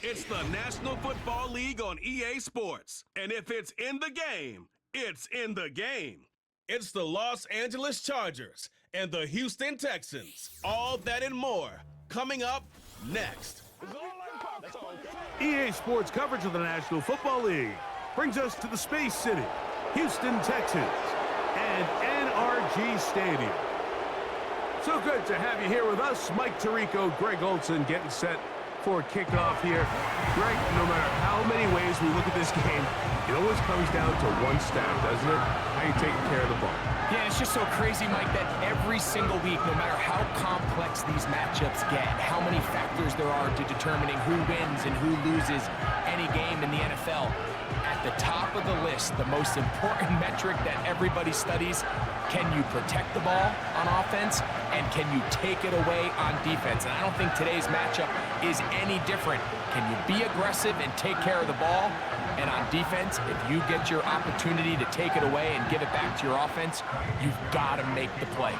It's the National Football League on EA Sports. And if it's in the game, it's in the game. It's the Los Angeles Chargers and the Houston Texans. All that and more coming up next. EA Sports coverage of the National Football League brings us to the Space City, Houston Texans, and NRG Stadium. So good to have you here with us. Mike Tirico, Greg Olson getting set for kickoff here. Greg, no matter how many ways we look at this game, it always comes down to one stat, doesn't it? How you taking care of the ball. Yeah, it's just so crazy, Mike, that every single week, no matter how complex these matchups get, how many factors there are to determining who wins and who loses any game in the NFL, at the top of the list, the most important metric that everybody studies, can you protect the ball on offense and can you take it away on defense? And I don't think today's matchup is any different. Can you be aggressive and take care of the ball? And on defense, if you get your opportunity to take it away and give it back to your offense, you've got to make the play.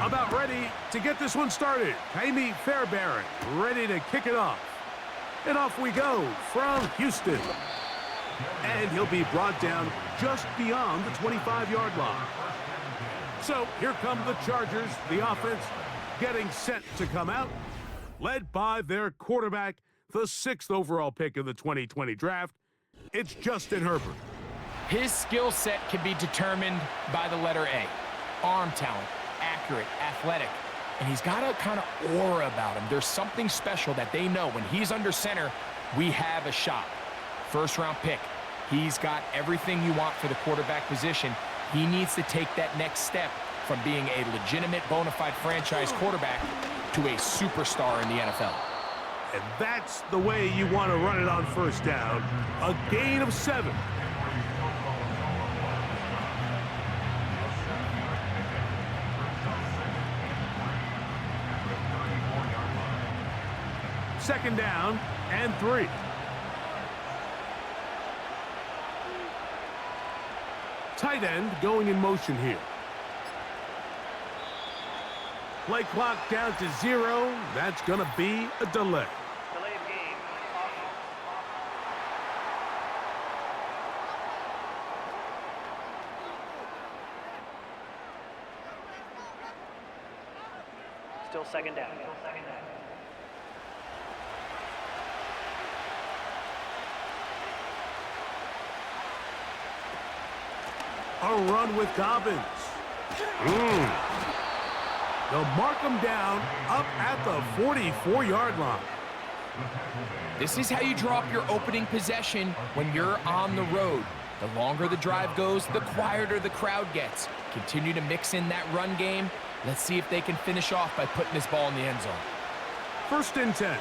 About ready to get this one started. Jaime Fairbairn ready to kick it off. And off we go from Houston. And he'll be brought down just beyond the 25-yard line. So here come the Chargers, the offense getting set to come out, led by their quarterback, the 6th overall pick of the 2020 draft. It's Justin Herbert. His skill set can be determined by the letter A. Arm talent, accurate, athletic. And he's got a kind of aura about him. There's something special that they know when he's under center, we have a shot. First-round pick. He's got everything you want for the quarterback position. He needs to take that next step from being a legitimate, bona fide franchise quarterback to a superstar in the NFL. And that's the way you want to run it on first down. A gain of 7. Second down and 3. Tight end going in motion here. Play clock down to 0. That's going to be a delay. Delay of game. Still second down. A run with Dobbins. They'll mark him down up at the 44-yard line. This is how you draw up your opening possession when you're on the road. The longer the drive goes, the quieter the crowd gets. Continue to mix in that run game. Let's see if they can finish off by putting this ball in the end zone. 1st and 10.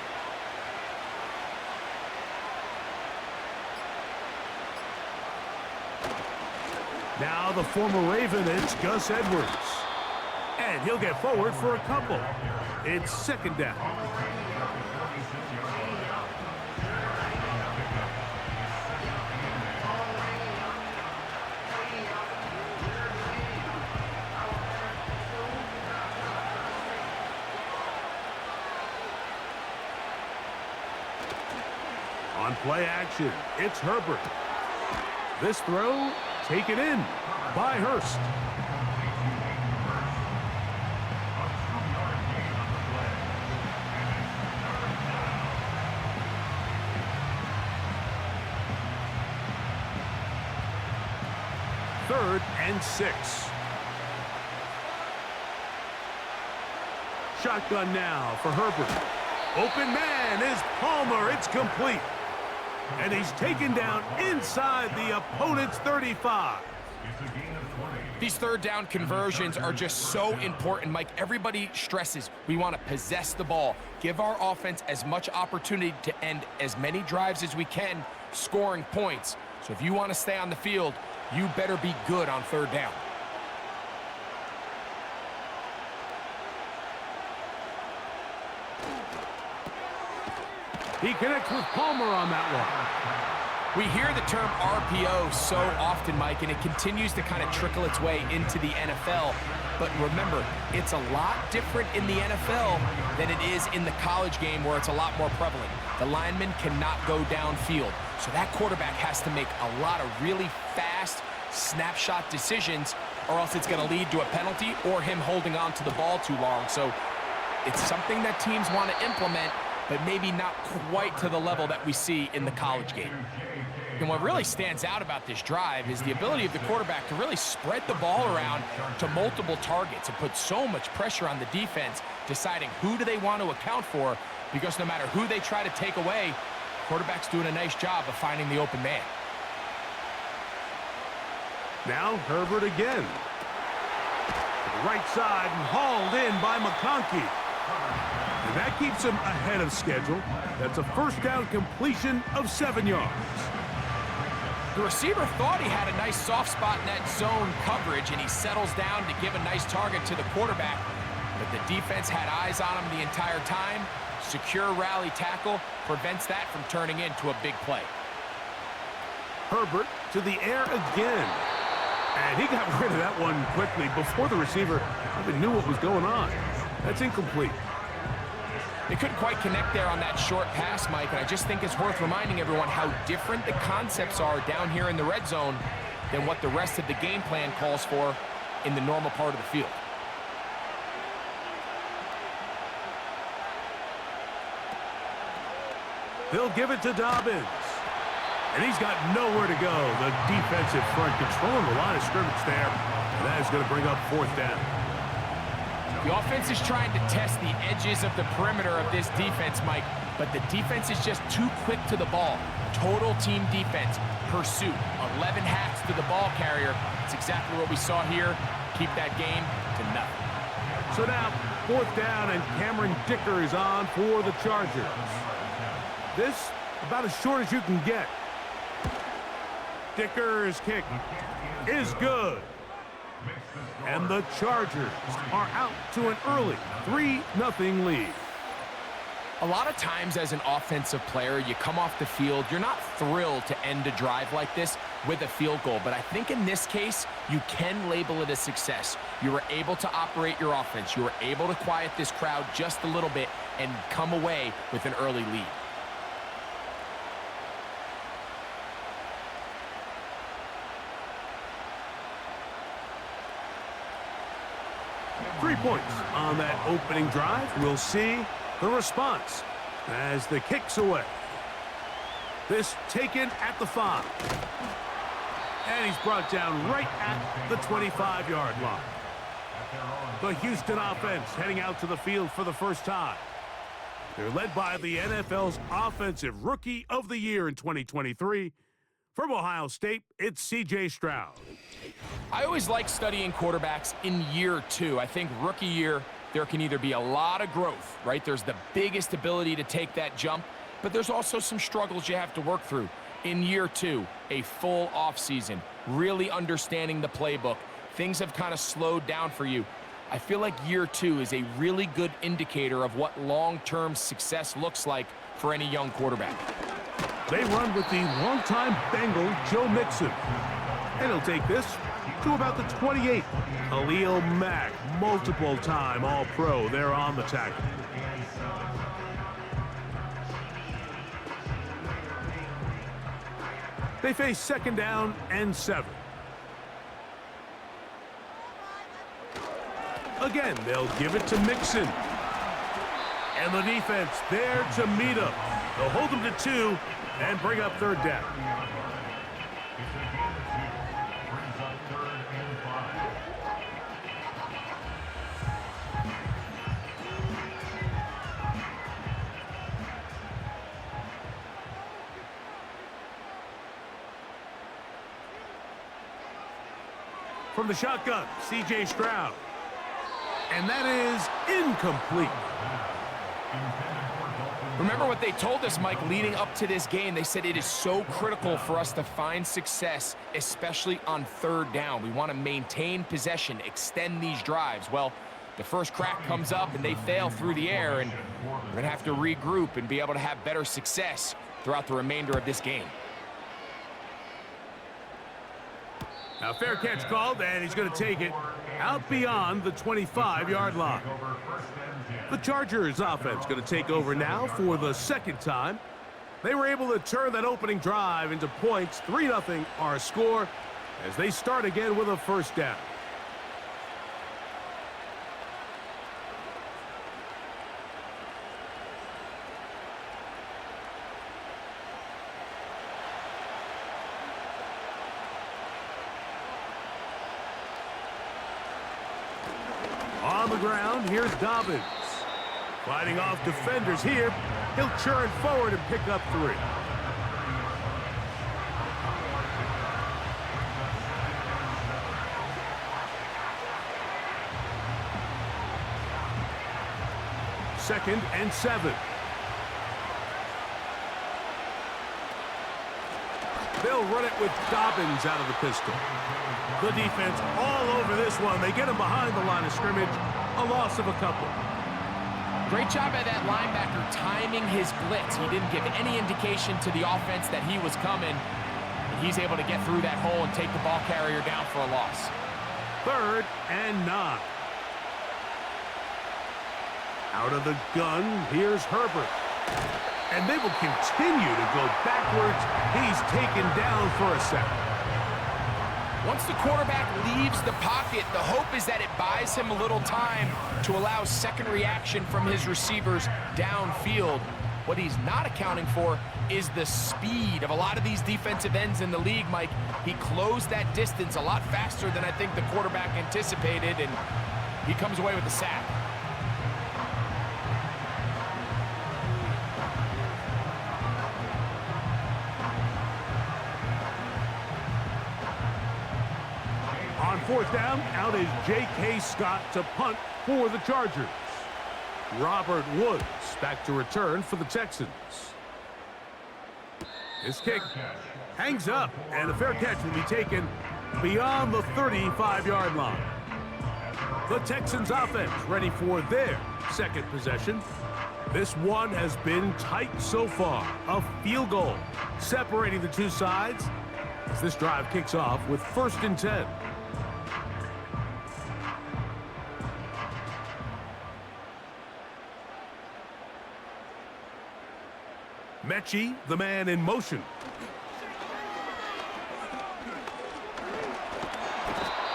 Now the former Raven, it's Gus Edwards. And he'll get forward for a couple. It's 2nd down. On play action, it's Herbert. This throw taken in by Hurst. Third and 6. Shotgun now for Herbert. Open man is Palmer. It's complete. And he's taken down inside the opponent's 35. These 3rd down conversions are just so important, Mike. Everybody stresses we want to possess the ball, give our offense as much opportunity to end as many drives as we can, scoring points. So if you want to stay on the field, you better be good on 3rd down. He connects with Palmer on that one. We hear the term RPO so often, Mike, and it continues to kind of trickle its way into the NFL. But remember, it's a lot different in the NFL than it is in the college game where it's a lot more prevalent. The lineman cannot go downfield, so that quarterback has to make a lot of really fast snapshot decisions, or else it's going to lead to a penalty or him holding on to the ball too long. So it's something that teams want to implement, but maybe not quite to the level that we see in the college game. And what really stands out about this drive is the ability of the quarterback to really spread the ball around to multiple targets and put so much pressure on the defense, deciding who do they want to account for, because no matter who they try to take away, quarterback's doing a nice job of finding the open man. Now Herbert again. To the right side and hauled in by McConkey. And that keeps him ahead of schedule. That's a first down completion of 7 yards. The receiver thought he had a nice soft spot in that zone coverage, and he settles down to give a nice target to the quarterback. But the defense had eyes on him the entire time. Secure rally tackle prevents that from turning into a big play. Herbert to the air again. And he got rid of that one quickly before the receiver even knew what was going on. That's incomplete. They couldn't quite connect there on that short pass, Mike, and I just think it's worth reminding everyone how different the concepts are down here in the red zone than what the rest of the game plan calls for in the normal part of the field. They'll give it to Dobbins. And he's got nowhere to go. The defensive front controlling the line of scrimmage there. And that is going to bring up 4th down. The offense is trying to test the edges of the perimeter of this defense, Mike, but the defense is just too quick to the ball. Total team defense, pursuit, 11 hats to the ball carrier. It's exactly what we saw here. Keep that game to nothing. So now, 4th down, and Cameron Dicker is on for the Chargers. This, about as short as you can get. Dicker's kick is good. And the Chargers are out to an early 3-0 lead. A lot of times as an offensive player, you come off the field, you're not thrilled to end a drive like this with a field goal. But I think in this case, you can label it a success. You were able to operate your offense. You were able to quiet this crowd just a little bit and come away with an early lead. Three points on that opening drive. We'll see the response as the kick's away. This taken at the 5. And he's brought down right at the 25-yard line. The Houston offense heading out to the field for the first time. They're led by the NFL's Offensive Rookie of the Year in 2023. From Ohio State, it's C.J. Stroud. I always like studying quarterbacks in year 2. I think rookie year, there can either be a lot of growth, right? There's the biggest ability to take that jump, but there's also some struggles you have to work through. In year 2, a full offseason, really understanding the playbook. Things have kind of slowed down for you. I feel like year 2 is a really good indicator of what long-term success looks like for any young quarterback. They run with the longtime Bengal Joe Mixon. And he'll take this to about the 28. Khalil Mack, multiple-time All-Pro there on the tackle. They face 2nd down and 7. Again, they'll give it to Mixon. And the defense there to meet him. They'll hold him to 2 and bring up 3rd down. From the shotgun, C.J. Stroud. And that is incomplete. Remember what they told us, Mike, leading up to this game. They said it is so critical for us to find success, especially on 3rd down. We want to maintain possession, extend these drives. Well, the first crack comes up and they fail through the air, and we're going to have to regroup and be able to have better success throughout the remainder of this game. Now fair catch called, and he's going to take it out beyond the 25-yard line. The Chargers offense going to take over now for the second time. They were able to turn that opening drive into points. 3-0 our score as they start again with a first down. On the ground, here's Dobbins. Fighting off defenders here. He'll churn forward and pick up 3. Second and 7. They'll run it with Dobbins out of the pistol. The defense all over this one. They get him behind the line of scrimmage. A loss of a couple. Great job by that linebacker timing his blitz. He didn't give any indication to the offense that he was coming. And he's able to get through that hole and take the ball carrier down for a loss. Third and 9. Out of the gun, here's Herbert. And they will continue to go backwards. He's taken down for a second. Once the quarterback leaves the pocket, the hope is that it buys him a little time to allow second reaction from his receivers downfield. What he's not accounting for is the speed of a lot of these defensive ends in the league, Mike. He closed that distance a lot faster than I think the quarterback anticipated, and he comes away with the sack. On fourth down, out is J.K. Scott to punt for the Chargers. Robert Woods back to return for the Texans. His kick hangs up, and a fair catch will be taken beyond the 35-yard line. The Texans offense ready for their second possession. This one has been tight so far. A field goal separating the two sides as this drive kicks off with 1st and 10. Mechie, the man in motion.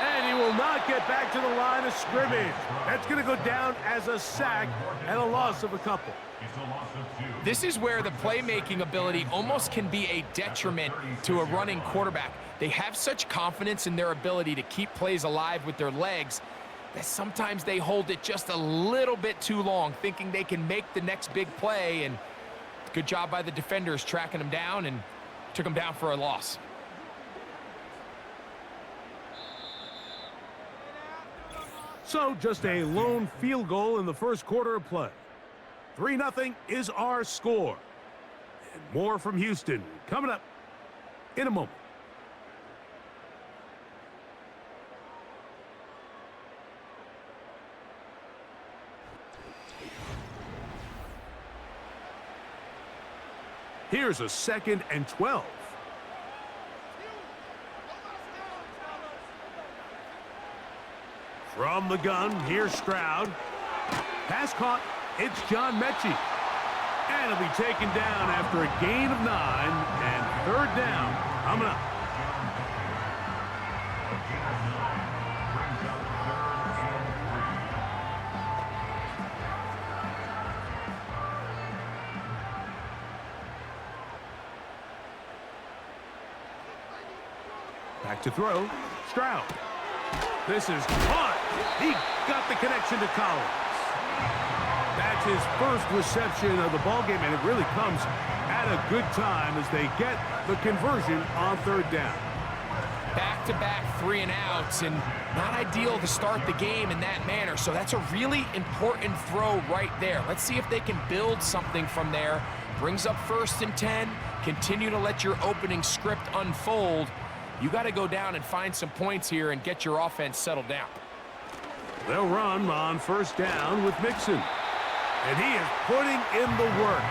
And he will not get back to the line of scrimmage. That's going to go down as a sack and a loss of a couple. This is where the playmaking ability almost can be a detriment to a running quarterback. They have such confidence in their ability to keep plays alive with their legs that sometimes they hold it just a little bit too long, thinking they can make the next big play, and good job by the defenders tracking him down and took him down for a loss. So just a lone field goal in the first quarter of play. 3-0 is our score. And more from Houston coming up in a moment. Here's a 2nd and 12. From the gun, here's Stroud. Pass caught. It's John Mechie. And he'll be taken down after a gain of 9 and 3rd down coming up. Back to throw. Stroud. This is caught. He got the connection to Collins. That's his first reception of the ballgame, and it really comes at a good time as they get the conversion on 3rd down. Back-to-back 3-and-outs, and not ideal to start the game in that manner. So that's a really important throw right there. Let's see if they can build something from there. Brings up 1st and 10. Continue to let your opening script unfold. You got to go down and find some points here and get your offense settled down. They'll run on 1st down with Mixon. And he is putting in the work.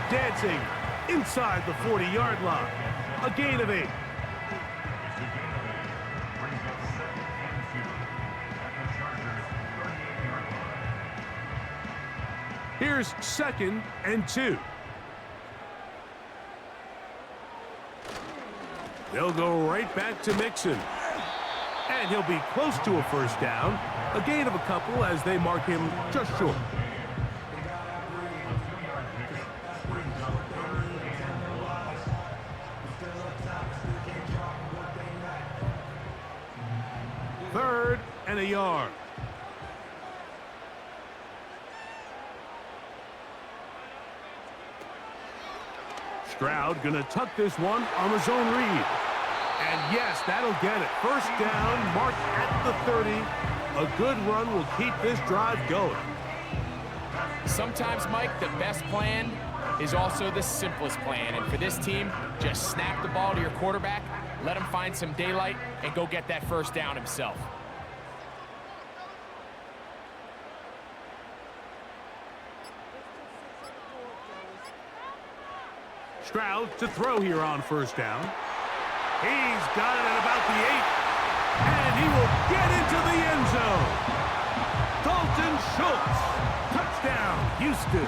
Dancing inside the 40-yard line. A gain of 8. Here's 2nd and 2. They'll go right back to Mixon. And he'll be close to a first down. A gain of a couple as they mark him just short. Third and a yard. Stroud gonna tuck this one on the zone read. And yes, that'll get it. First down, marked at the 30. A good run will keep this drive going. Sometimes, Mike, the best plan is also the simplest plan. And for this team, just snap the ball to your quarterback, let him find some daylight, and go get that first down himself. Stroud to throw here on first down. He's got it at about the 8. And he will get into the end zone. Dalton Schultz. Touchdown, Houston.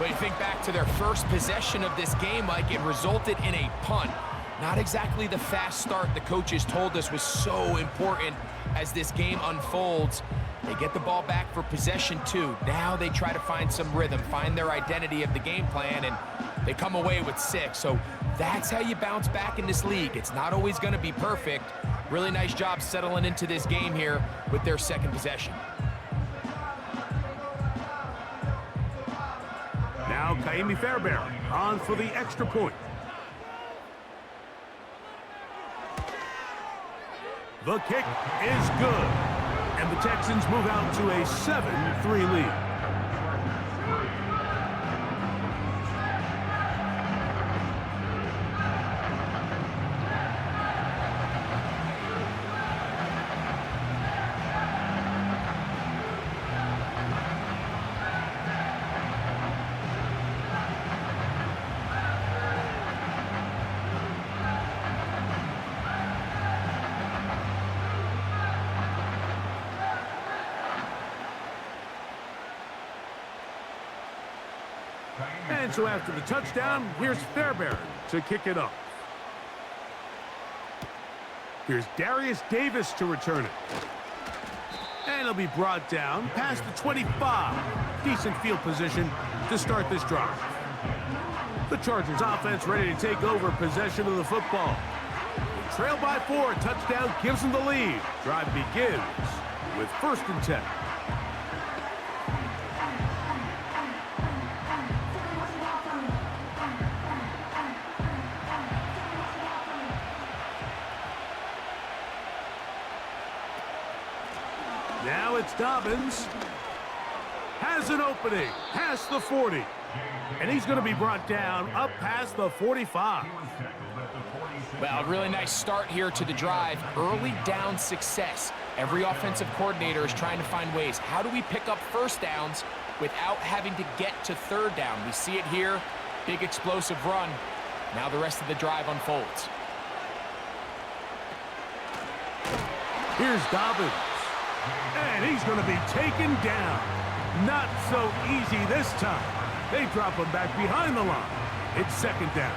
But you think back to their first possession of this game, Mike, it resulted in a punt. Not exactly the fast start the coaches told us was so important as this game unfolds. They get the ball back for possession 2. Now they try to find some rhythm, find their identity of the game plan, and they come away with 6. So that's how you bounce back in this league. It's not always going to be perfect. Really nice job settling into this game here with their second possession. Now Kaimi Fairbairn on for the extra point. The kick is good. And the Texans move out to a 7-3 lead. And so after the touchdown, here's Fairbairn to kick it off. Here's Darius Davis to return it. And he'll be brought down past the 25. Decent field position to start this drive. The Chargers offense ready to take over possession of the football. They trail by 4. Touchdown gives them the lead. Drive begins with 1st and 10. Now it's Dobbins. Has an opening past the 40. And he's going to be brought down up past the 45. Well, a really nice start here to the drive. Early down success. Every offensive coordinator is trying to find ways. How do we pick up first downs without having to get to 3rd down? We see it here. Big explosive run. Now the rest of the drive unfolds. Here's Dobbins. And he's going to be taken down. Not so easy this time. They drop him back behind the line. It's 2nd down.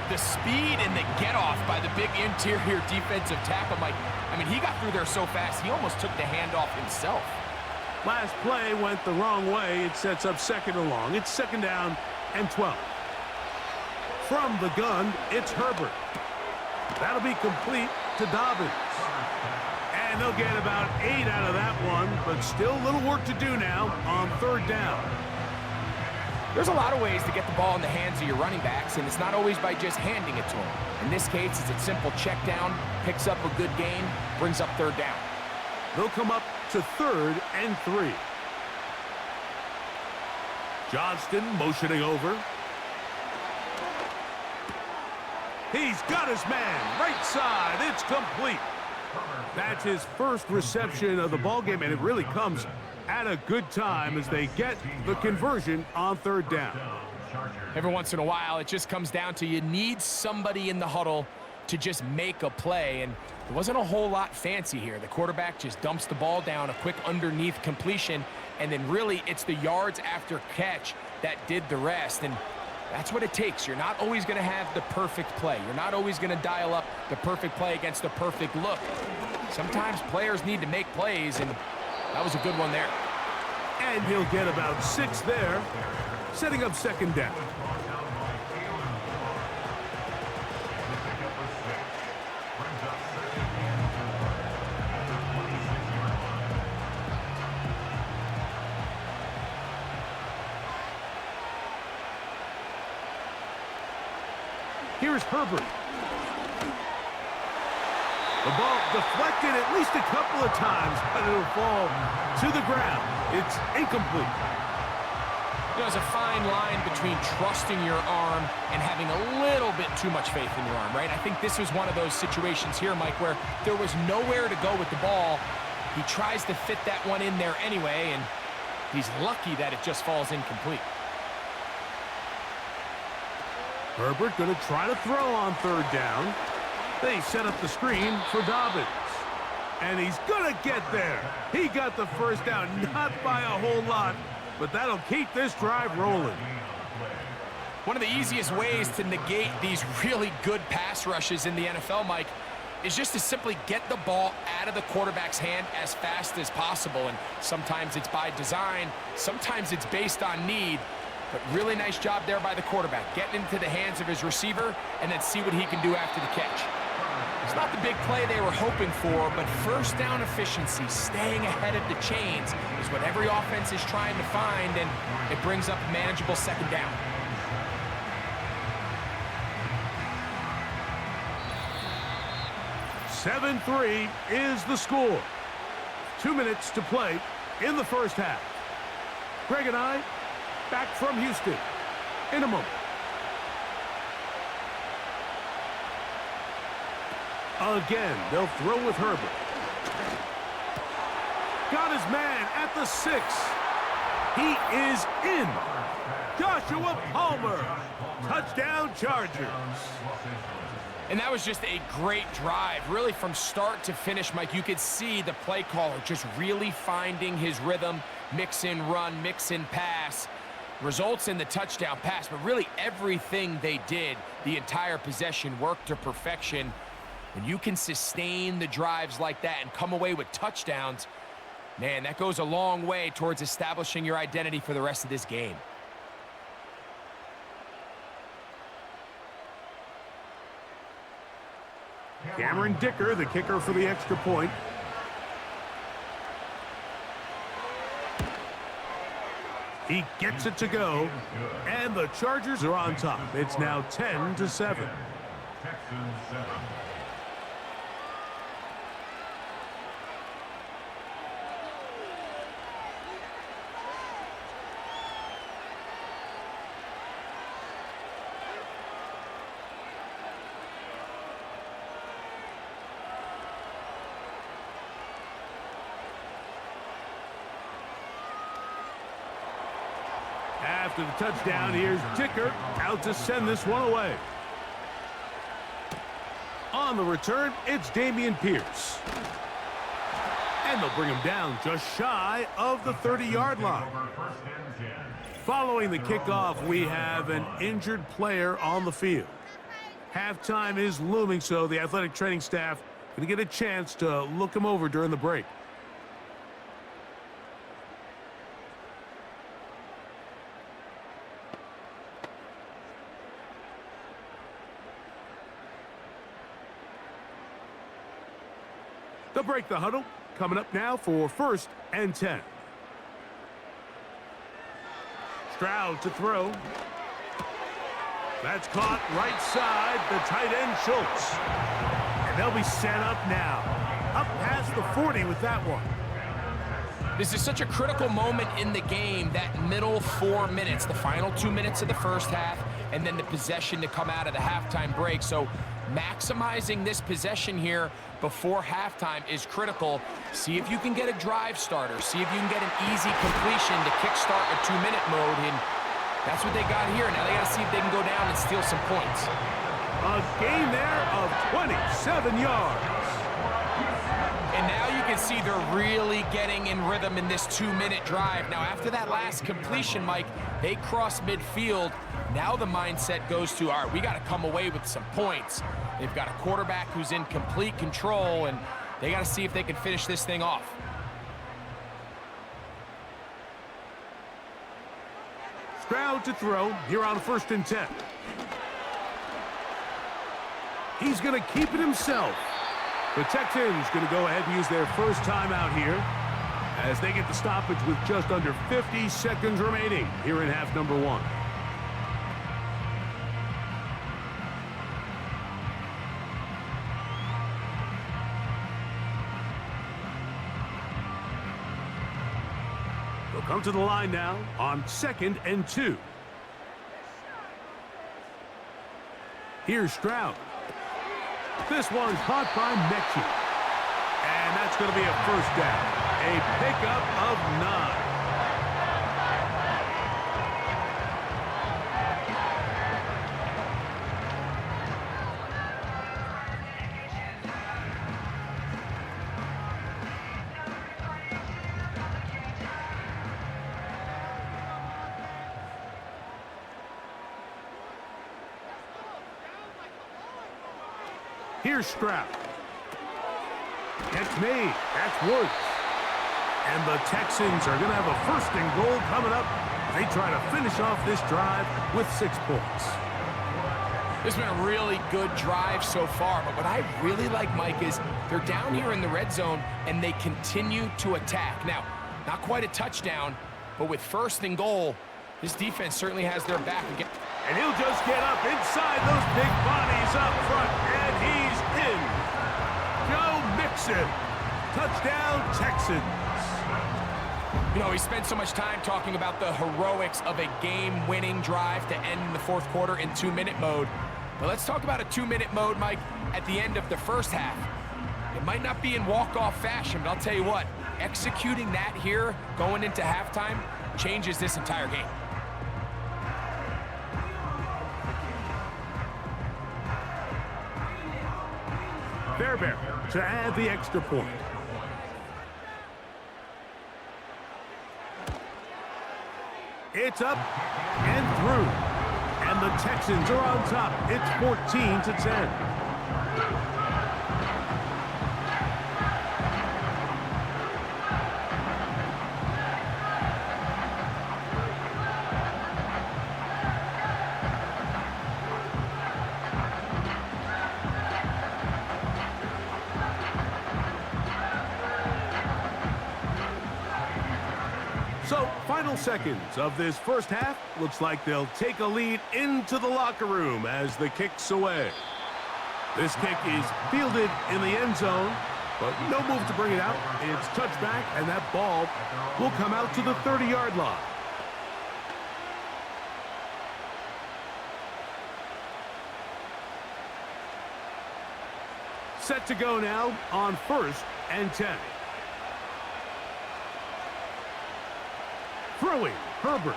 The speed and the get-off by the big interior defensive tackle, Mike. I mean, he got through there so fast, he almost took the handoff himself. Last play went the wrong way. It sets up 2nd and long. It's 2nd down and 12. From the gun, it's Herbert. That'll be complete to Dobbins. And they'll get about 8 out of that one, but still a little work to do now on 3rd down. There's a lot of ways to get the ball in the hands of your running backs, and it's not always by just handing it to them. In this case, it's a simple check down, picks up a good gain, brings up 3rd down. They'll come up to 3rd and 3. Johnston motioning over. He's got his man, right side, it's complete. That's his first reception of the ballgame, and it really comes at a good time as they get the conversion on 3rd down. Every once in a while, it just comes down to you need somebody in the huddle to just make a play, and there wasn't a whole lot fancy here. The quarterback just dumps the ball down, a quick underneath completion, and then really it's the yards after catch that did the rest, and that's what it takes. You're not always going to have the perfect play. You're not always going to dial up the perfect play against the perfect look. Sometimes players need to make plays, and that was a good one there. And he'll get about 6 there, setting up second down. Here's Herbert. The ball deflected at least a couple of times, but it'll fall to the ground. It's incomplete. There's a fine line between trusting your arm and having a little bit too much faith in your arm, right? I think this was one of those situations here, Mike, where there was nowhere to go with the ball. He tries to fit that one in there anyway, and he's lucky that it just falls incomplete. Herbert going to try to throw on third down. They set up the screen for Dobbins. And he's going to get there. He got the first down, not by a whole lot, but that'll keep this drive rolling. One of the easiest ways to negate these really good pass rushes in the NFL, Mike, is just to simply get the ball out of the quarterback's hand as fast as possible. And sometimes it's by design, sometimes it's based on need. But really nice job there by the quarterback, getting into the hands of his receiver and then see what he can do after the catch. It's not the big play they were hoping for, but first down efficiency, staying ahead of the chains, is what every offense is trying to find, and it brings up a manageable second down. "7-3 is the score. 2 minutes to play in the first half. Greg and I back from Houston in a moment. Again, they'll throw with Herbert. Got his man at the 6. He is in. Joshua Palmer. Touchdown Chargers. And that was just a great drive. Really from start to finish, Mike, you could see the play caller just really finding his rhythm, mix in run, mix in pass. Results in the touchdown pass, but really everything they did, the entire possession, worked to perfection. When you can sustain the drives like that and come away with touchdowns, man, that goes a long way towards establishing your identity for the rest of this game. Cameron Dicker, the kicker for the extra point. He gets it to go, and the Chargers are on top. It's now 10-7. After the touchdown, here's Dicker out to send this one away. On the return, it's Dameon Pierce. And they'll bring him down just shy of the 30-yard line. Following the kickoff, we have an injured player on the field. Halftime is looming, so the athletic training staff going to get a chance to look him over during the break. They'll break the huddle. Coming up now for 1st and 10. Stroud to throw. That's caught right side, the tight end Schultz. And they'll be set up now. Up past the 40 with that one. This is such a critical moment in the game, that middle 4 minutes, the final 2 minutes of the first half, and then the possession to come out of the halftime break. So maximizing this possession here before halftime is critical. See if you can get a drive starter. See if you can get an easy completion to kickstart a 2-minute mode, and that's what they got here. Now they got to see if they can go down and steal some points. A gain there of 27 yards. And now you can see they're really getting in rhythm in this 2-minute drive. Now, after that last completion, Mike, they cross midfield. Now the mindset goes to, all right, we got to come away with some points. They've got a quarterback who's in complete control, and they got to see if they can finish this thing off. Stroud to throw here on 1st and 10. He's going to keep it himself. The Texans going to go ahead and use their first timeout here as they get the stoppage with just under 50 seconds remaining here in half number 1. They'll come to the line now on 2nd and 2. Here's Stroud. This one's caught by Mechie. And that's going to be a first down. A pickup of 9. Here's Stroud. It's made. That's Woods. And the Texans are going to have a 1st and goal coming up. They try to finish off this drive with 6 points. This has been a really good drive so far, but what I really like, Mike, is they're down here in the red zone, and they continue to attack. Now, not quite a touchdown, but with 1st and goal, this defense certainly has their back again. And he'll just get up inside those big bodies up front, and he's in. Joe Mixon. Touchdown, Texans. You know, we spent so much time talking about the heroics of a game-winning drive to end in the 4th quarter in 2-minute mode. But let's talk about a 2-minute mode, Mike, at the end of the first half. It might not be in walk-off fashion, but I'll tell you what, executing that here going into halftime changes this entire game. Fairbairn to add the extra point. It's up and through. And the Texans are on top. It's 14-10. So, final seconds of this first half. Looks like they'll take a lead into the locker room as the kick's away. This kick is fielded in the end zone, but no move to bring it out. It's touchback, and that ball will come out to the 30-yard line. Set to go now on 1st and 10. Throwing, Herbert.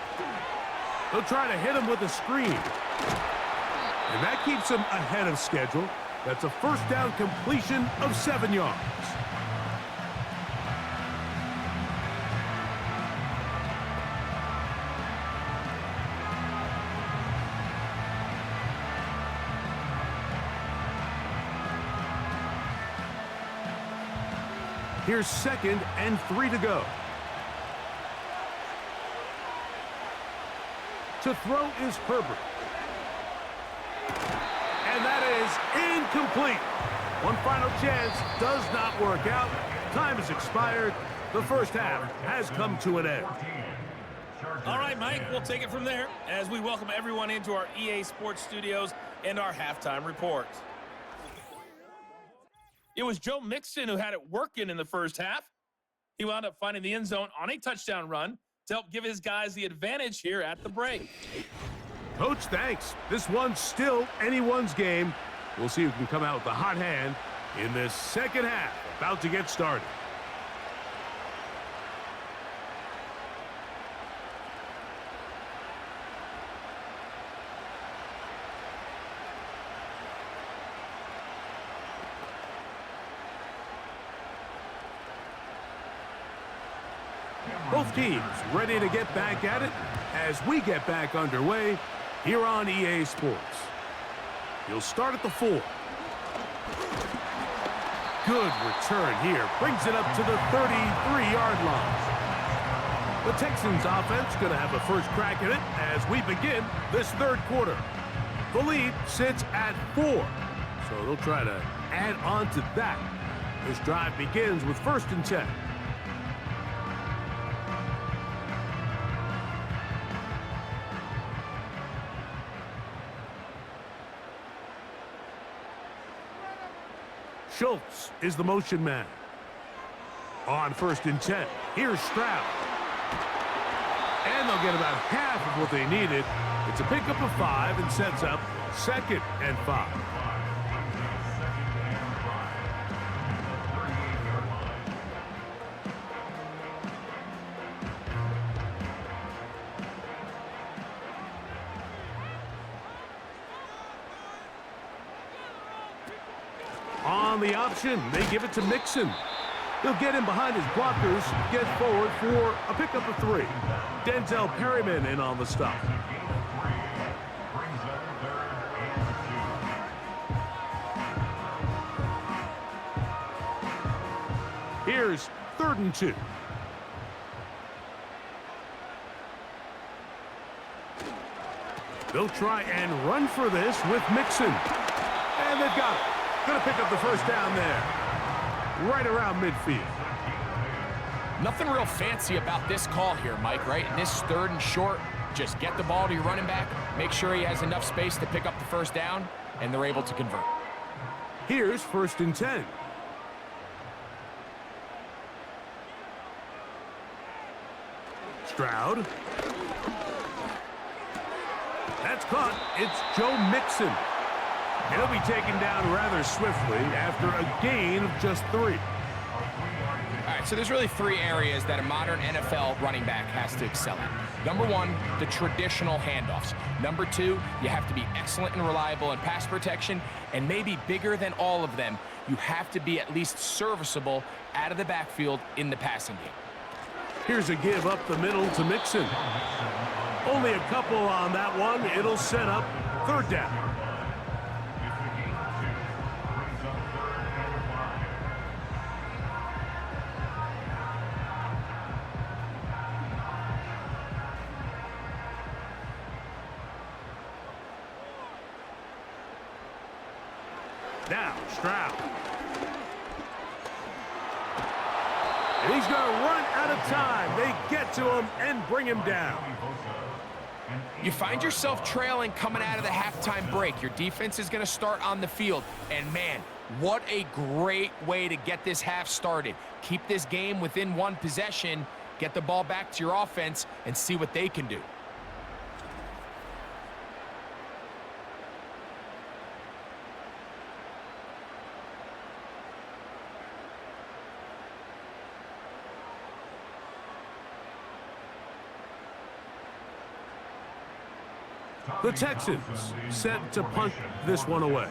They'll try to hit him with a screen. And that keeps him ahead of schedule. That's a 1st down completion of 7 yards. Here's 2nd and 3 to go. To throw is Herbert. And that is incomplete. One final chance does not work out. Time has expired. The first half has come to an end. All right, Mike, we'll take it from there as we welcome everyone into our EA Sports studios and our halftime report. It was Joe Mixon who had it working in the first half. He wound up finding the end zone on a touchdown run to help give his guys the advantage here at the break. Coach, thanks. This one's still anyone's game. We'll see who can come out with the hot hand in this second half. About to get started. Both teams ready to get back at it as we get back underway here on EA Sports. He'll start at the 4. Good return here. Brings it up to the 33-yard line. The Texans offense going to have a first crack at it as we begin this third quarter. The lead sits at 4, so they'll try to add on to that. This drive begins with 1st and 10. Schultz is the motion man. On 1st and 10, here's Stroud. And they'll get about half of what they needed. It's a pickup of 5 and sets up 2nd and 5. On the option, they give it to Mixon. He'll get in behind his blockers, get forward for a pickup of 3. Denzel Perryman in on the stop. Here's 3rd and 2. They'll try and run for this with Mixon. And they've got it. Going to pick up the first down there. Right around midfield. Nothing real fancy about this call here, Mike, right? In this 3rd and short, just get the ball to your running back, make sure he has enough space to pick up the first down, and they're able to convert. Here's 1st and 10. Stroud. That's caught. It's Joe Mixon. He'll be taken down rather swiftly after a gain of just 3. All right, so there's really 3 areas that a modern NFL running back has to excel at. Number 1, the traditional handoffs. Number 2, you have to be excellent and reliable in pass protection. And maybe bigger than all of them, you have to be at least serviceable out of the backfield in the passing game. Here's a give up the middle to Mixon. Only a couple on that one. It'll set up 3rd down. Now, Stroud. And he's going to run out of time. They get to him and bring him down. You find yourself trailing coming out of the halftime break. Your defense is going to start on the field. And, man, what a great way to get this half started. Keep this game within 1 possession, get the ball back to your offense, and see what they can do. The Texans set to punt this one away.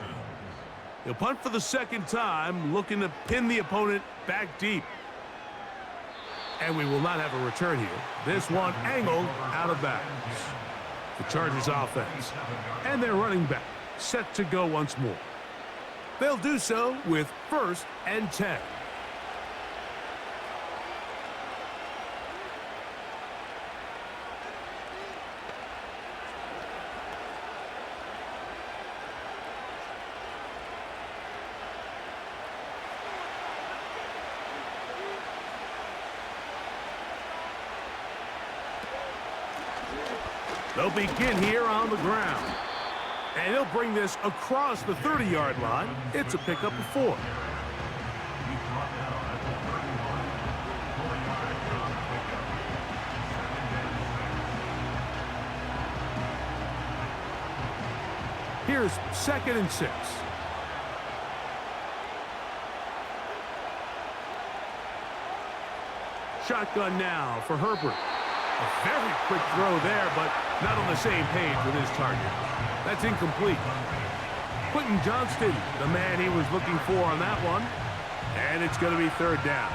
He'll punt for the 2nd time, looking to pin the opponent back deep. And we will not have a return here. This one angled out of bounds. The Chargers offense and their running back set to go once more. They'll do so with 1st and 10. They'll begin here on the ground. And he'll bring this across the 30-yard line. It's a pickup of 4. Here's 2nd and 6. Shotgun now for Herbert. A very quick throw there, but not on the same page with his target. That's incomplete. Quentin Johnston, the man he was looking for on that one. And it's going to be 3rd down.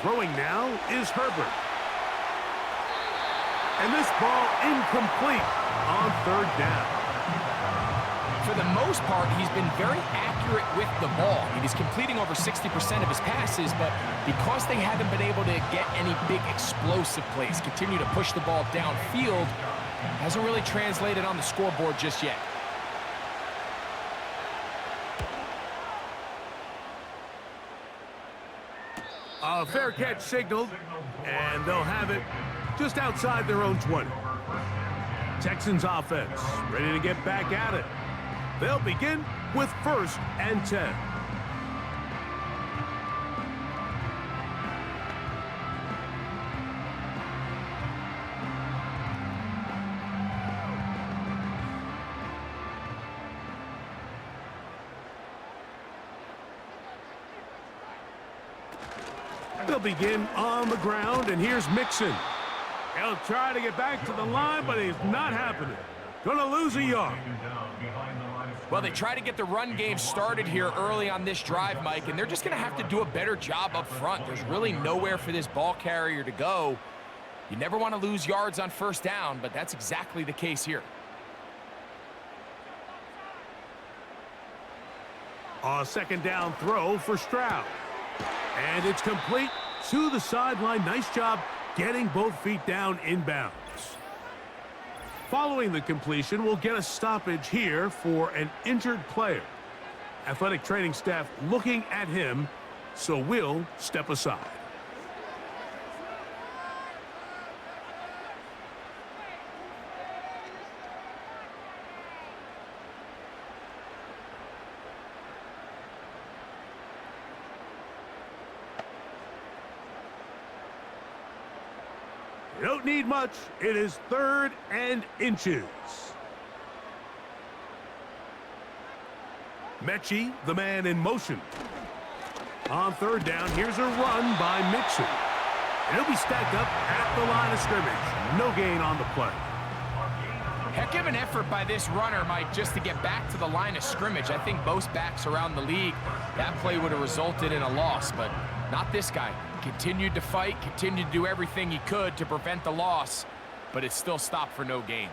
Throwing now is Herbert. And this ball incomplete on third down. For the most part, he's been very accurate with the ball. I mean, he's completing over 60% of his passes, but because they haven't been able to get any big explosive plays, continue to push the ball downfield, hasn't really translated on the scoreboard just yet. A fair catch signaled, and they'll have it just outside their own 20. Texans offense ready to get back at it. They'll begin with 1st and 10. They'll begin on the ground, and here's Mixon. He'll try to get back to the line, but it's not happening. Gonna lose a yard. Well, they try to get the run game started here early on this drive, Mike, and they're just going to have to do a better job up front. There's really nowhere for this ball carrier to go. You never want to lose yards on 1st down, but that's exactly the case here. A 2nd down throw for Stroud. And it's complete to the sideline. Nice job getting both feet down inbounds. Following the completion, we'll get a stoppage here for an injured player. Athletic training staff looking at him, so we'll step aside. You don't need much. It is 3rd and inches. Mechie, the man in motion. On 3rd down, here's a run by Mixon. And he'll be stacked up at the line of scrimmage. No gain on the play. Heck of an effort by this runner, Mike, just to get back to the line of scrimmage. I think most backs around the league, that play would have resulted in a loss, but not this guy. Continued to fight, continued to do everything he could to prevent the loss, but it still stopped for no gain.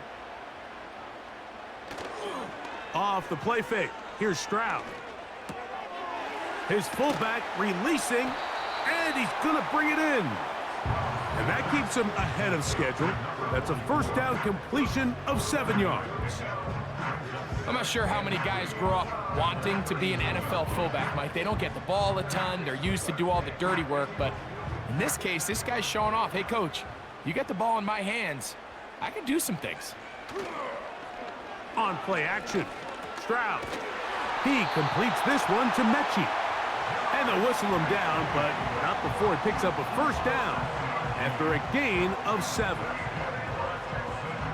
Off the play fake, here's Stroud. His fullback releasing, and he's gonna bring it in. And that keeps him ahead of schedule. That's a 1st down completion of 7 yards. I'm not sure how many guys grow up wanting to be an NFL fullback, Mike. They don't get the ball a ton. They're used to do all the dirty work. But in this case, this guy's showing off, hey, coach, you get the ball in my hands. I can do some things. On play action, Stroud. He completes this one to Mechie. And they'll whistle him down, but not before he picks up a 1st down after a gain of 7.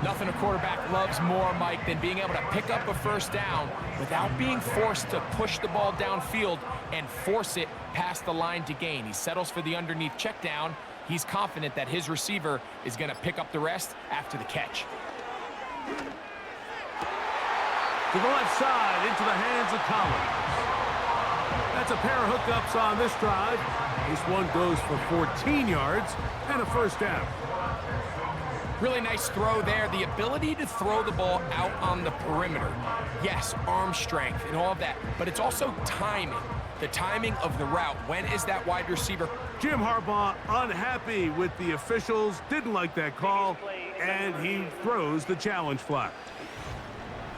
Nothing a quarterback loves more, Mike, than being able to pick up a 1st down without being forced to push the ball downfield and force it past the line to gain. He settles for the underneath check down. He's confident that his receiver is going to pick up the rest after the catch. To the left side, into the hands of Collins. That's a pair of hookups on this drive. This one goes for 14 yards and a 1st down. Really nice throw there. The ability to throw the ball out on the perimeter. Yes, arm strength and all of that, but it's also timing. The timing of the route. When is that wide receiver? Jim Harbaugh unhappy with the officials, didn't like that call, and he throws the challenge flag.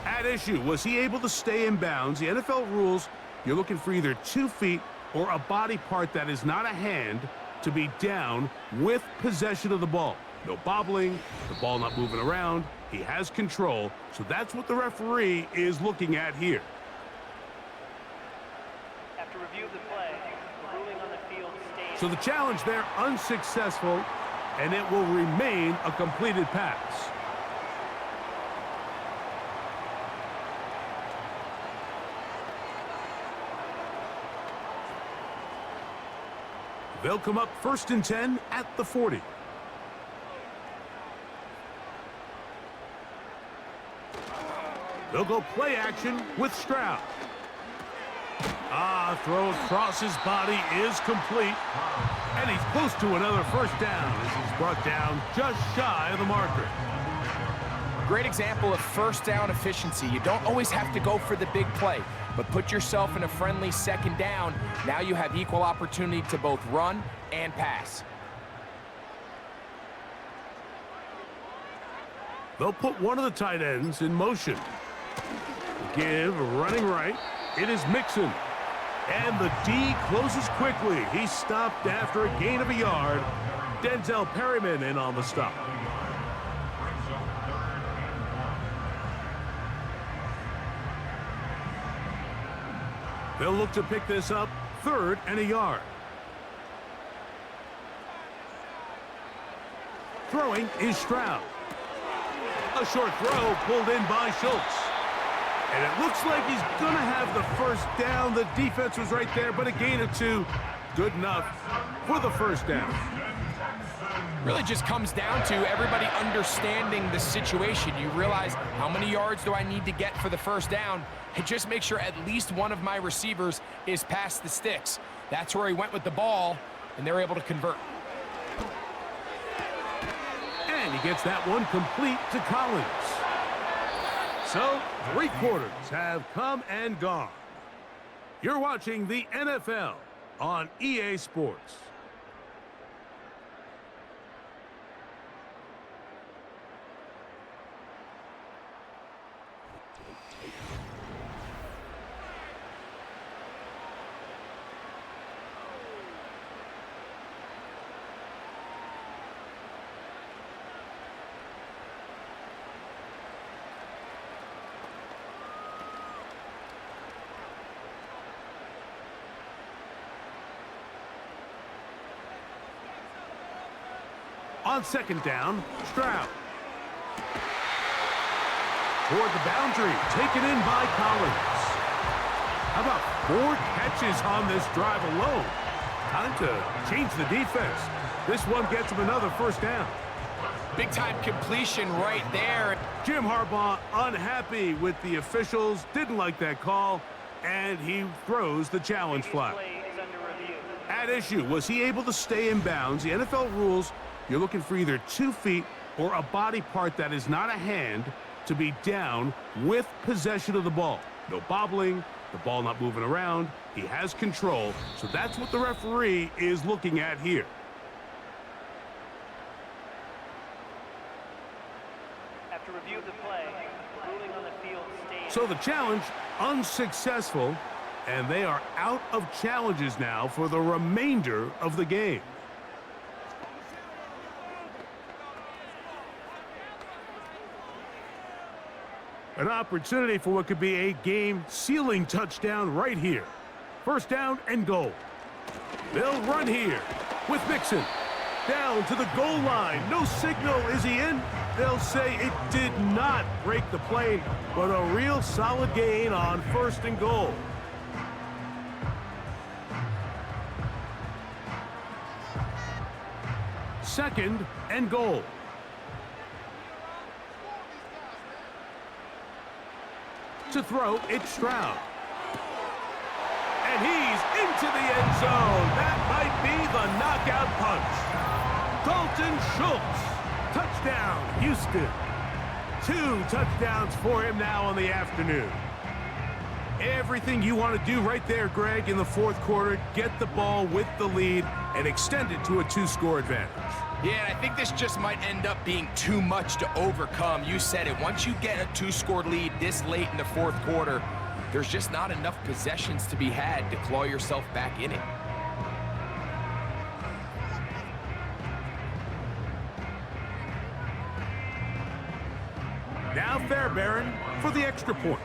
At issue, was he able to stay in bounds? The NFL rules, you're looking for either 2 feet or a body part that is not a hand to be down with possession of the ball. No bobbling, the ball not moving around. He has control, so that's what the referee is looking at here. After review of the play, the ruling on the field stays. So the challenge there unsuccessful, and it will remain a completed pass. They'll come up 1st and 10 at the 40. They'll go play action with Stroud. throw across his body is complete. And he's close to another first down as he's brought down just shy of the marker. Great example of first down efficiency. You don't always have to go for the big play, but put yourself in a friendly second down. Now you have equal opportunity to both run and pass. They'll put one of the tight ends in motion. Give running right. It is Mixon. And the D closes quickly. He's stopped after a gain of a yard. Denzel Perryman in on the stop. They'll look to pick this up, 3rd and a yard. Throwing is Stroud. A short throw pulled in by Schultz. And it looks like he's going to have the first down. The defense was right there, but a gain of 2. Good enough for the first down. Really just comes down to everybody understanding the situation. You realize, how many yards do I need to get for the first down? And just make sure at least one of my receivers is past the sticks. That's where he went with the ball, and they're able to convert. And he gets that one complete to Collins. So, 3 quarters have come and gone. You're watching the NFL on EA Sports. On second down, Stroud. Toward the boundary, taken in by Collins. How about 4 catches on this drive alone? Time to change the defense. This one gets him another first down. Big-time completion right there. Jim Harbaugh unhappy with the officials, didn't like that call, and he throws the challenge flag. At issue, was he able to stay in bounds? The NFL rules, you're looking for either 2 feet or a body part that is not a hand to be down with possession of the ball. No bobbling, the ball not moving around. He has control, so that's what the referee is looking at here. After review of the play, the ruling on the field stays. So the challenge unsuccessful, and they are out of challenges now for the remainder of the game. An opportunity for what could be a game-sealing touchdown right here. First down and goal. They'll run here with Mixon. Down to the goal line. No signal. Is he in? They'll say it did not break the plane, but a real solid gain on first and goal. Second and goal. To throw, it's Stroud. And he's into the end zone. That might be the knockout punch. Dalton Schultz. Touchdown, Houston. 2 touchdowns for him now on the afternoon. Everything you want to do right there, Greg, in the 4th quarter. Get the ball with the lead and extend it to a 2-score advantage. Yeah, and I think this just might end up being too much to overcome. You said it. Once you get a 2-score lead this late in the 4th quarter, there's just not enough possessions to be had to claw yourself back in it. Now Fairbairn for the extra point.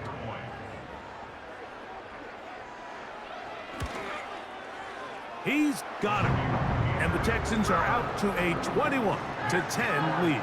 He's got it. And the Texans are out to a 21-10 lead.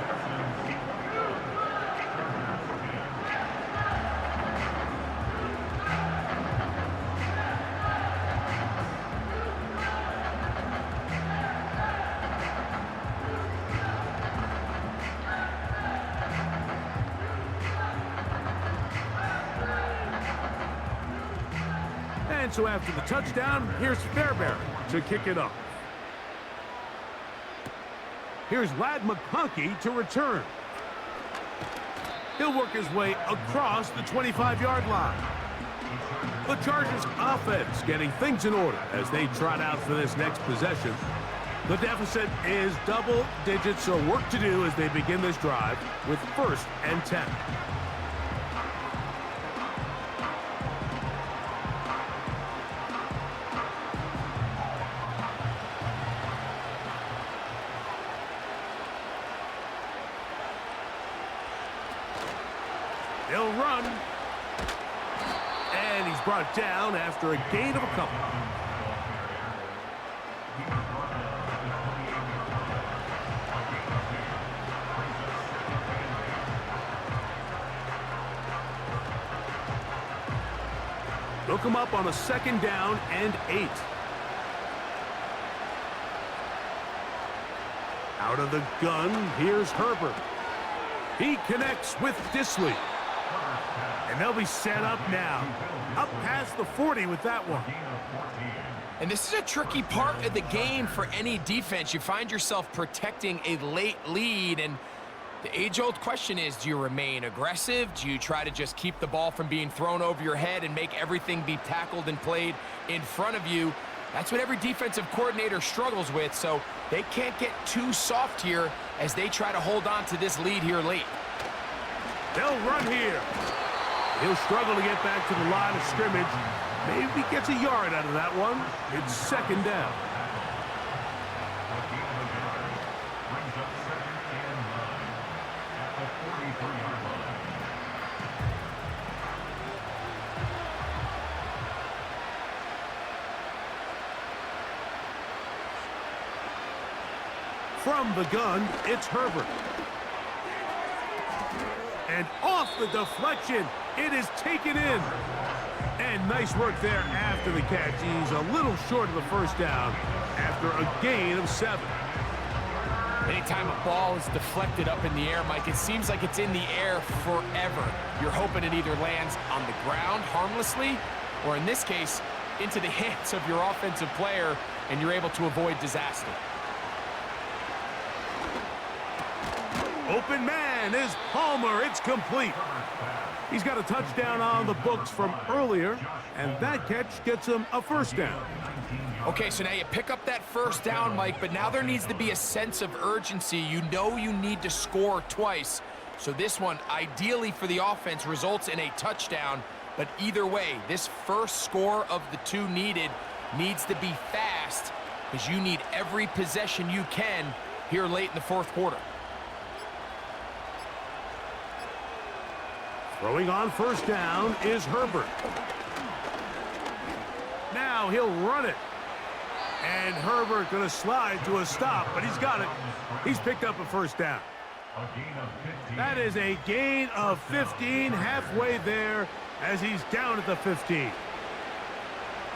And so after the touchdown, here's Fairbairn to kick it off. Here's Ladd McConkey to return. He'll work his way across the 25-yard line. The Chargers offense getting things in order as they trot out for this next possession. The deficit is double digits, so work to do as they begin this drive with 1st and 10. They'll run. And he's brought down after a gain of a couple. Look him up on a 2nd down and 8. Out of the gun, here's Herbert. He connects with Disley. And they'll be set up now. Up past the 40 with that one. And this is a tricky part of the game for any defense. You find yourself protecting a late lead, and the age-old question is, do you remain aggressive? Do you try to just keep the ball from being thrown over your head and make everything be tackled and played in front of you? That's what every defensive coordinator struggles with, so they can't get too soft here as they try to hold on to this lead here late. They'll run here. He'll struggle to get back to the line of scrimmage. Maybe gets a yard out of that one. It's 2nd down. From the gun, it's Herbert. And off the deflection, it is taken in. And nice work there after the catch. He's a little short of the 1st down after a gain of 7. Anytime a ball is deflected up in the air, Mike, it seems like it's in the air forever. You're hoping it either lands on the ground harmlessly, or in this case, into the hands of your offensive player, and you're able to avoid disaster. Open man is Palmer. It's complete. He's got a touchdown on the books from earlier, and that catch gets him a 1st down. Okay, so now you pick up that 1st down, Mike, but now there needs to be a sense of urgency. You know you need to score twice. So this one, ideally for the offense, results in a touchdown. But either way, this first score of the 2 needed needs to be fast, because you need every possession you can here late in the 4th quarter. Throwing on 1st down is Herbert. Now he'll run it. And Herbert going to slide to a stop, but he's got it. He's picked up a 1st down. That is a gain of 15, halfway there as he's down at the 15.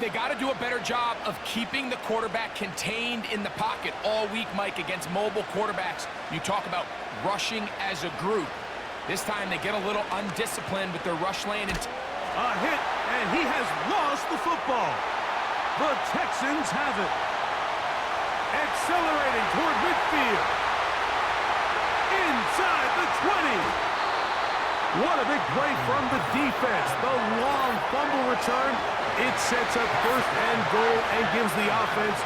They got to do a better job of keeping the quarterback contained in the pocket all week, Mike, against mobile quarterbacks. You talk about rushing as a group. This time they get a little undisciplined with their rush lane. A hit, and he has lost the football. The Texans have it. Accelerating toward midfield. Inside the 20. What a big play from the defense. The long fumble return. It sets up 1st and goal and gives the offense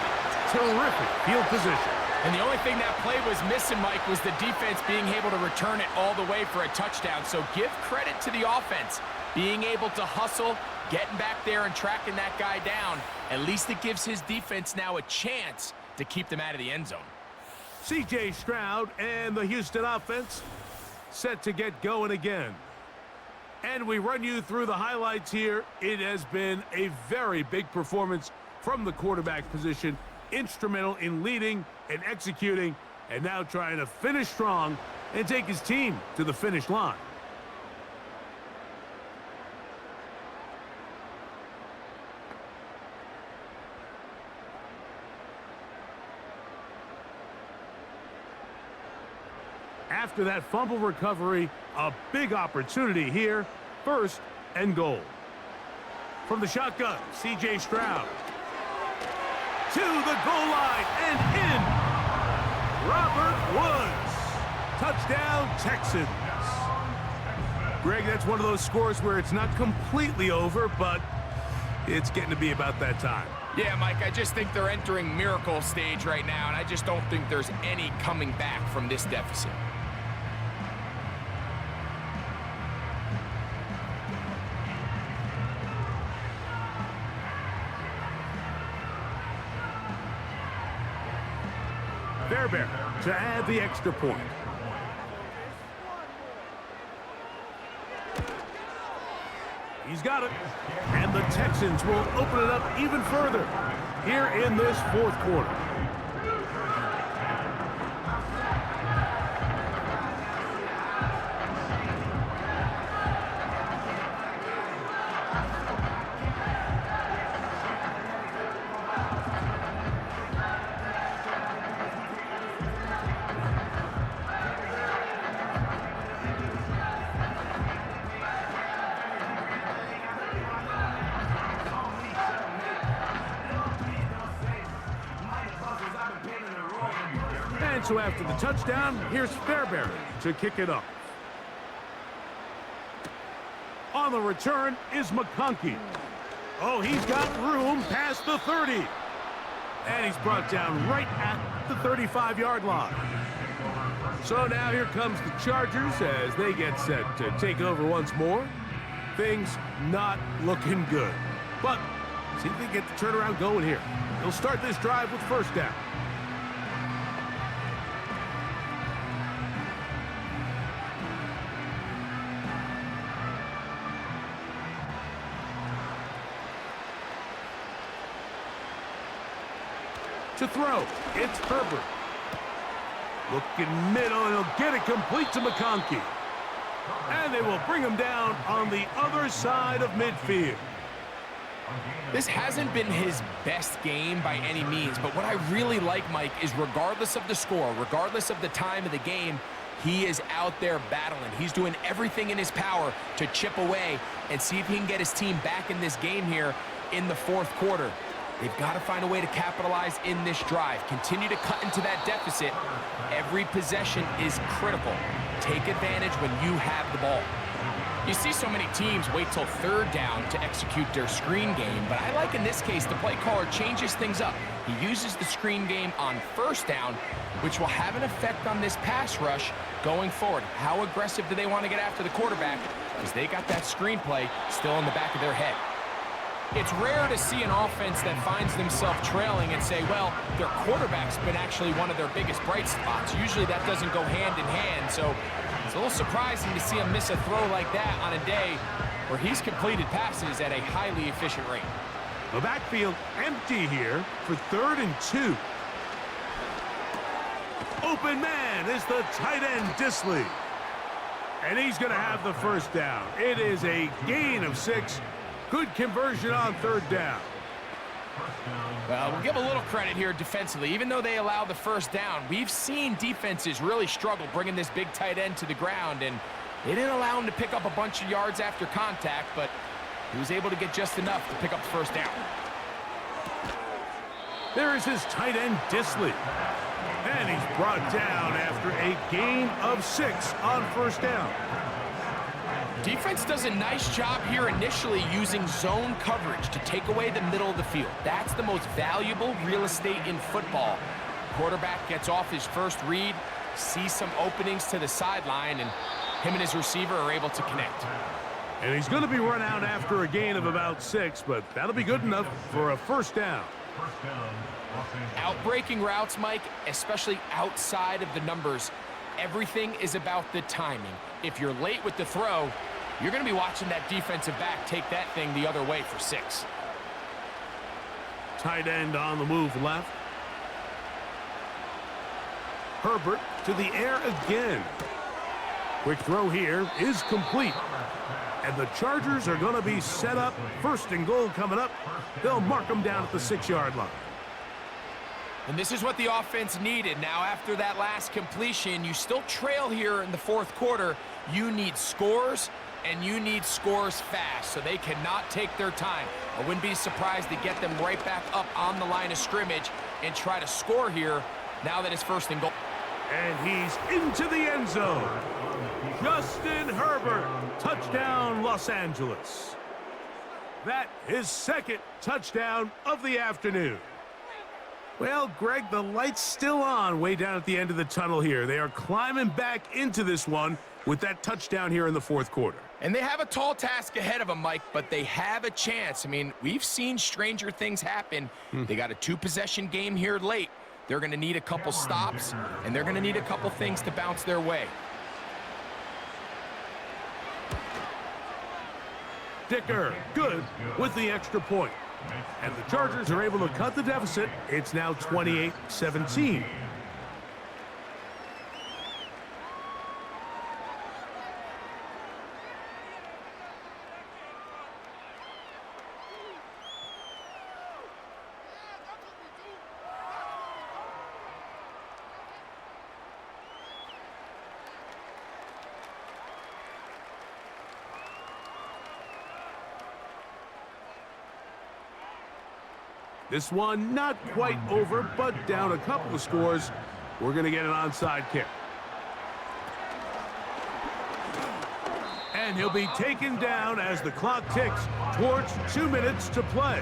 terrific field position. And the only thing that play was missing, Mike, was the defense being able to return it all the way for a touchdown. So give credit to the offense. Being able to hustle, getting back there and tracking that guy down, at least it gives his defense now a chance to keep them out of the end zone. C.J. Stroud and the Houston offense set to get going again. And we run you through the highlights here. It has been a very big performance from the quarterback position. Instrumental in leading and executing, and now trying to finish strong and take his team to the finish line. After that fumble recovery, a big opportunity here, 1st and goal. From the shotgun, C.J. Stroud. To the goal line and in. Robert Woods. Touchdown, Texans. Greg, that's one of those scores where it's not completely over, but it's getting to be about that time. Yeah, Mike, I just think they're entering miracle stage right now, and I just don't think there's any coming back from this deficit. Fairbairn to add the extra point. He's got it. And the Texans will open it up even further here in this fourth quarter. And so after the touchdown, here's Fairbairn to kick it off. On the return is McConkey. Oh, he's got room past the 30. And he's brought down right at the 35-yard line. So now here comes the Chargers as they get set to take over once more. Things not looking good. But see if they get the turnaround going here. They'll start this drive with first down. To throw, it's Herbert. Looking middle, and he'll get it complete to McConkey. And they will bring him down on the other side of midfield. This hasn't been his best game by any means, but what I really like, Mike, is regardless of the score, regardless of the time of the game, he is out there battling. He's doing everything in his power to chip away and see if he can get his team back in this game here in the fourth quarter. They've got to find a way to capitalize in this drive. Continue to cut into that deficit. Every possession is critical. Take advantage when you have the ball. You see so many teams wait till third down to execute their screen game, but I like in this case the play caller changes things up. He uses the screen game on first down, which will have an effect on this pass rush going forward. How aggressive do they want to get after the quarterback? Because they got that screen play still in the back of their head. It's rare to see an offense that finds themselves trailing and say, well, their quarterback's been actually one of their biggest bright spots. Usually that doesn't go hand in hand, so it's a little surprising to see him miss a throw like that on a day where he's completed passes at a highly efficient rate. The backfield empty here for 3rd and 2. Open man is the tight end Disley. And he's going to have the first down. It is a gain of 6. Good conversion on 3rd down. Well, we'll give a little credit here defensively. Even though they allow the first down, we've seen defenses really struggle bringing this big tight end to the ground, and they didn't allow him to pick up a bunch of yards after contact, but he was able to get just enough to pick up the first down. There is his tight end Disley. And he's brought down after a gain of 6 on first down. Defense does a nice job here initially using zone coverage to take away the middle of the field. That's the most valuable real estate in football. Quarterback gets off his first read, sees some openings to the sideline, and him and his receiver are able to connect. And he's going to be run out after a gain of about 6, but that'll be good enough for a first down. Outbreaking routes, Mike, especially outside of the numbers, everything is about the timing. If you're late with the throw, you're going to be watching that defensive back take that thing the other way for 6. Tight end on the move left. Herbert to the air again. Quick throw here is complete. And the Chargers are going to be set up. 1st and goal coming up. They'll mark them down at the 6-yard line. And this is what the offense needed. Now, after that last completion, you still trail here in the fourth quarter. You need scores and you need scores fast, so they cannot take their time. I wouldn't be surprised to get them right back up on the line of scrimmage and try to score here now that it's 1st and goal. And he's into the end zone. Justin Herbert, touchdown Los Angeles. That his 2nd touchdown of the afternoon. Well, Greg, the light's still on way down at the end of the tunnel here. They are climbing back into this one with that touchdown here in the 4th quarter. And they have a tall task ahead of them, Mike, but they have a chance. I mean, we've seen stranger things happen. They got a 2-possession game here late. They're going to need a couple stops, and they're going to need a couple things to bounce their way. Dicker, good with the extra point. And the Chargers are able to cut the deficit. It's now 28-17. This one not quite over, but down a couple of scores. We're going to get an onside kick. And he'll be taken down as the clock ticks towards 2 minutes to play.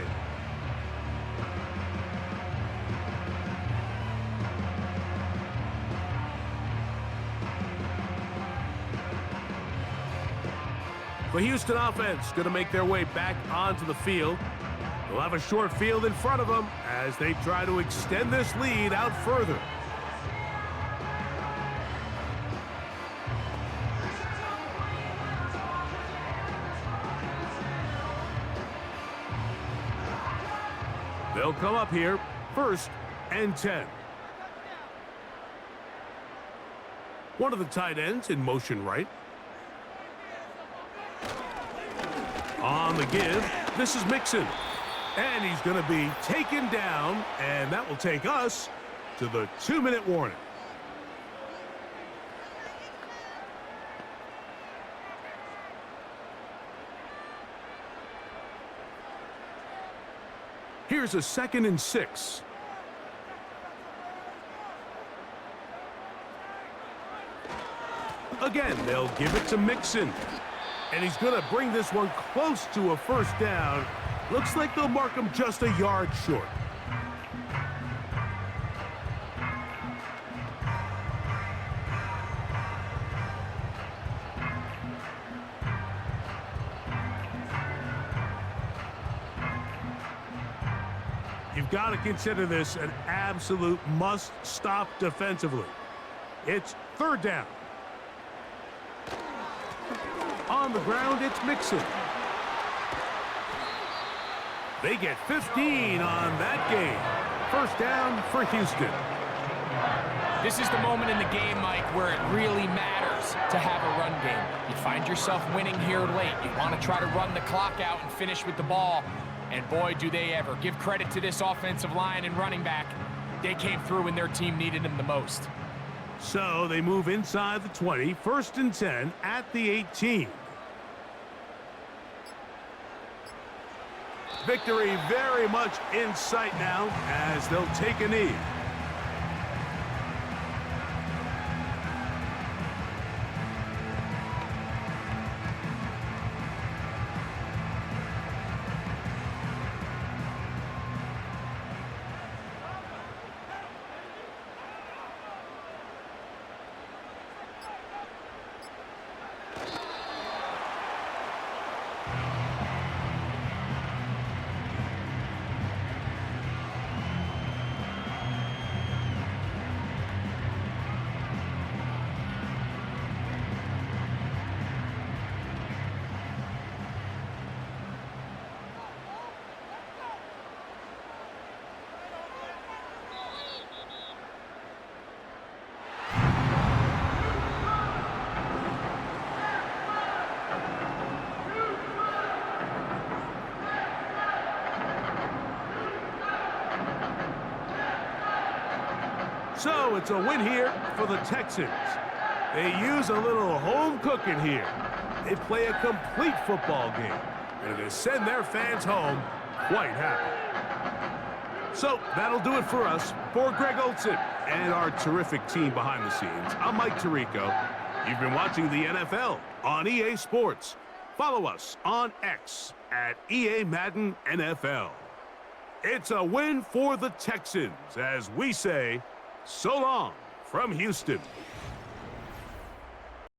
The Houston offense going to make their way back onto the field. They'll have a short field in front of them as they try to extend this lead out further. They'll come up here, 1st and 10. One of the tight ends in motion right. On the give, this is Mixon. And he's going to be taken down, and that will take us to the 2-minute warning. Here's a 2nd and 6. Again, they'll give it to Mixon. And he's going to bring this one close to a 1st down. Looks like they'll mark him just a yard short. You've got to consider this an absolute must-stop defensively. It's 3rd down. On the ground, it's Mixon. They get 15 on that game. 1st down for Houston. This is the moment in the game, Mike, where it really matters to have a run game. You find yourself winning here late. You want to try to run the clock out and finish with the ball. And boy, do they ever. Give credit to this offensive line and running back. They came through when their team needed them the most. So they move inside the 20, 1st and 10 at the 18. Victory very much in sight now as they'll take a knee. So it's a win here for the Texans. They use a little home cooking here. they play a complete football game, and to send their fans home quite happy. So that'll do it for us. For Greg Olson and our terrific team behind the scenes, I'm Mike Tirico. You've been watching the NFL on EA Sports. Follow us on X at EA Madden NFL. It's a win for the Texans as we say so long from Houston.